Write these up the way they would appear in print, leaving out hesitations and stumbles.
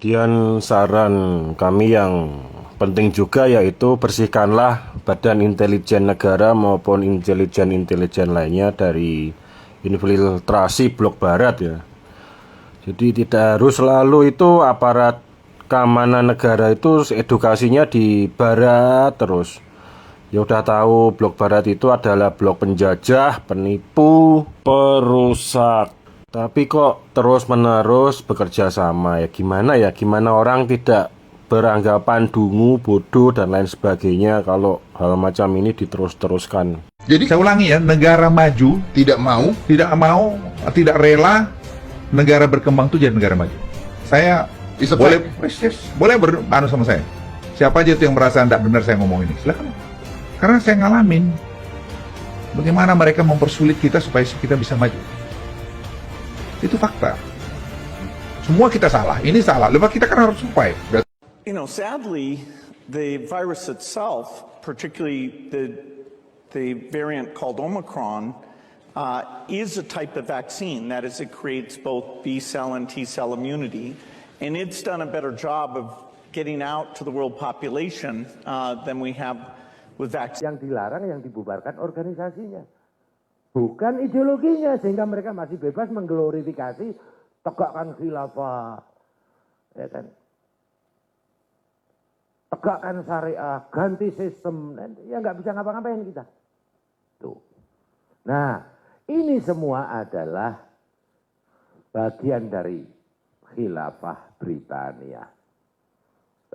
Kemudian saran kami yang penting juga yaitu bersihkanlah badan intelijen negara maupun intelijen lainnya dari infiltrasi blok barat ya. Jadi tidak harus selalu itu aparat keamanan negara itu edukasinya di barat terus. Ya udah tahu blok barat itu adalah blok penjajah, penipu, perusak. Tapi kok terus-menerus bekerja sama ya gimana ya? Gimana orang tidak beranggapan dungu, bodoh dan lain sebagainya kalau hal macam ini diterus-teruskan. Jadi saya ulangi ya, negara maju tidak mau, tidak rela negara berkembang itu jadi negara maju. Saya boleh beranu sama saya. Siapa aja itu yang merasa tidak benar saya ngomong ini, silakan. Karena saya ngalamin bagaimana mereka mempersulit kita supaya kita bisa maju. Itu fakta. Semua kita salah, ini salah. Lepas kita kan harus survive. You know, sadly, the virus itself, particularly the variant called Omicron, is a type of vaccine. That is, it creates both B cell and T cell immunity, and it's done a better job of getting out to the world population than we have with vaccine. Yang dilarang, yang dibubarkan organisasinya, bukan ideologinya, sehingga mereka masih bebas mengglorifikasi tegakkan khilafah, ya kan? Tegakkan syariah, ganti sistem, ya nggak bisa ngapa-ngapain kita. Tuh. Nah, ini semua adalah bagian dari khilafah Britania.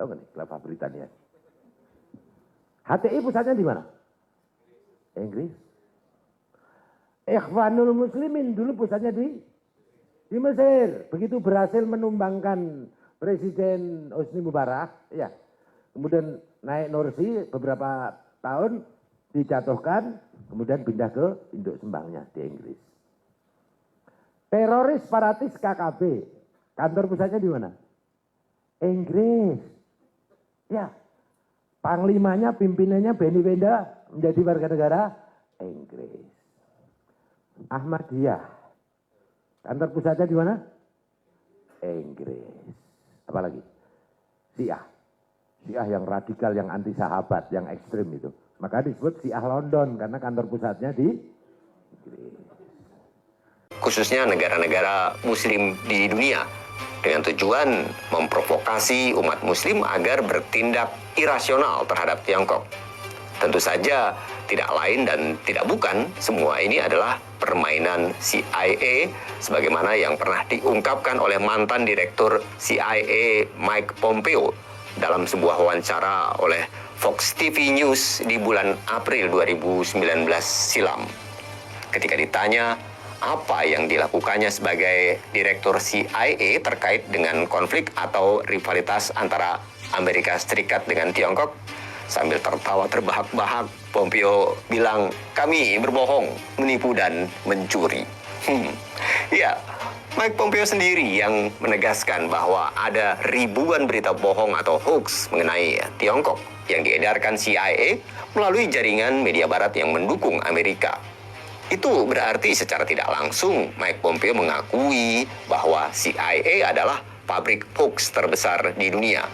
Tahu nggak nih khilafah Britania? HTI pusatnya di mana? Inggris. Ikhwanul Muslimin dulu pusatnya di Mesir. Begitu berhasil menumbangkan Presiden Hosni Mubarak, ya. Kemudian naik Nursi beberapa tahun dijatuhkan, kemudian pindah ke induk sembangnya di Inggris. Teroris separatis KKB, kantor pusatnya di mana? Inggris. Ya, panglimanya, pimpinannya Benny Wenda menjadi warga negara Inggris. Ahmadiyah, kantor pusatnya di mana? Inggris. Apalagi? Syiah yang radikal, yang anti sahabat, yang ekstrim itu. Maka disebut Syiah London karena kantor pusatnya di Inggris. Khususnya negara-negara muslim di dunia dengan tujuan memprovokasi umat muslim agar bertindak irasional terhadap Tiongkok. Tentu saja tidak lain dan tidak bukan, semua ini adalah permainan CIA sebagaimana yang pernah diungkapkan oleh mantan direktur CIA Mike Pompeo dalam sebuah wawancara oleh Fox TV News di bulan April 2019 silam. Ketika ditanya apa yang dilakukannya sebagai direktur CIA terkait dengan konflik atau rivalitas antara Amerika Serikat dengan Tiongkok, sambil tertawa terbahak-bahak, Pompeo bilang, kami berbohong, menipu dan mencuri. Ya, Mike Pompeo sendiri yang menegaskan bahwa ada ribuan berita bohong atau hoax mengenai Tiongkok yang diedarkan CIA melalui jaringan media barat yang mendukung Amerika. Itu berarti secara tidak langsung Mike Pompeo mengakui bahwa CIA adalah pabrik hoax terbesar di dunia.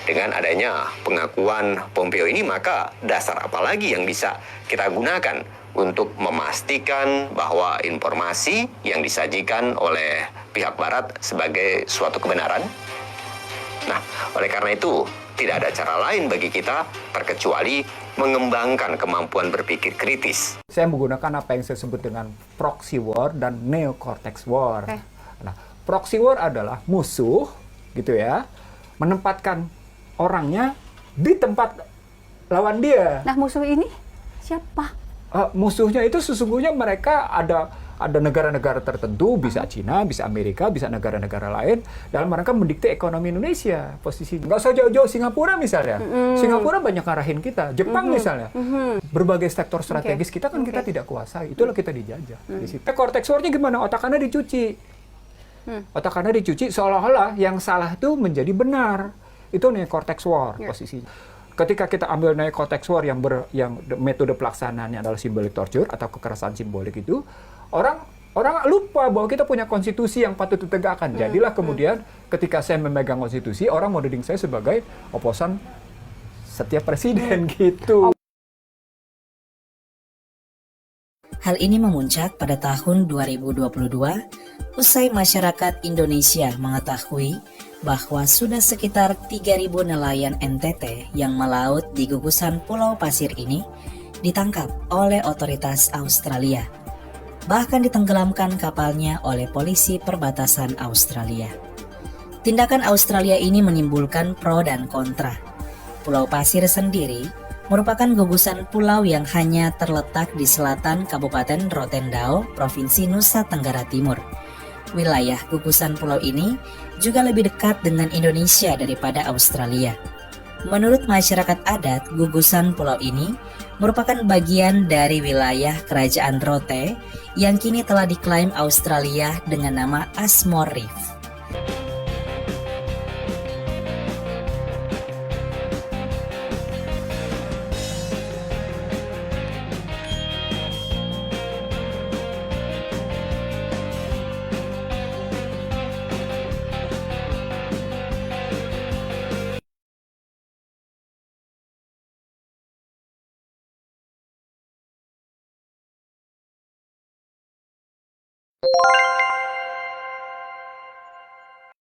Dengan adanya pengakuan Pompeo ini, maka dasar apa lagi yang bisa kita gunakan untuk memastikan bahwa informasi yang disajikan oleh pihak barat sebagai suatu kebenaran? Nah, oleh karena itu, tidak ada cara lain bagi kita terkecuali mengembangkan kemampuan berpikir kritis. Saya menggunakan apa yang saya sebut dengan proxy war dan neocortex war. Nah, proxy war adalah musuh, gitu ya, menempatkan orangnya di tempat lawan dia. Nah, musuh ini siapa? Musuhnya itu sesungguhnya mereka ada negara-negara tertentu, bisa Cina, bisa Amerika, bisa negara-negara lain, dalam rangka mendikte ekonomi Indonesia. Posisi nggak usah jauh-jauh, Singapura misalnya. Singapura banyak ngarahin kita. Jepang misalnya. Berbagai sektor strategis kita kan kita tidak kuasai. Itulah kita dijajah. Di situ. Cortex war-nya gimana? Otak Anda dicuci. Otak Anda dicuci seolah-olah yang salah itu menjadi benar. Itu neocortex war posisinya. Ketika kita ambil neocortex war yang metode pelaksanaannya adalah symbolic torture atau kekerasan simbolik itu, orang Orang lupa bahwa kita punya konstitusi yang patut ditegakkan. Jadilah kemudian ketika saya memegang konstitusi, orang modering saya sebagai oposan setiap presiden gitu. Hal ini memuncak pada tahun 2022 usai masyarakat Indonesia mengetahui bahwa sudah sekitar 3.000 nelayan NTT yang melaut di gugusan Pulau Pasir ini ditangkap oleh otoritas Australia. Bahkan ditenggelamkan kapalnya oleh polisi perbatasan Australia. Tindakan Australia ini menimbulkan pro dan kontra. Pulau Pasir sendiri merupakan gugusan pulau yang hanya terletak di selatan Kabupaten Rotendao, Provinsi Nusa Tenggara Timur. Wilayah gugusan pulau ini juga lebih dekat dengan Indonesia daripada Australia. Menurut masyarakat adat, gugusan pulau ini merupakan bagian dari wilayah Kerajaan Rote yang kini telah diklaim Australia dengan nama Ashmore Reef.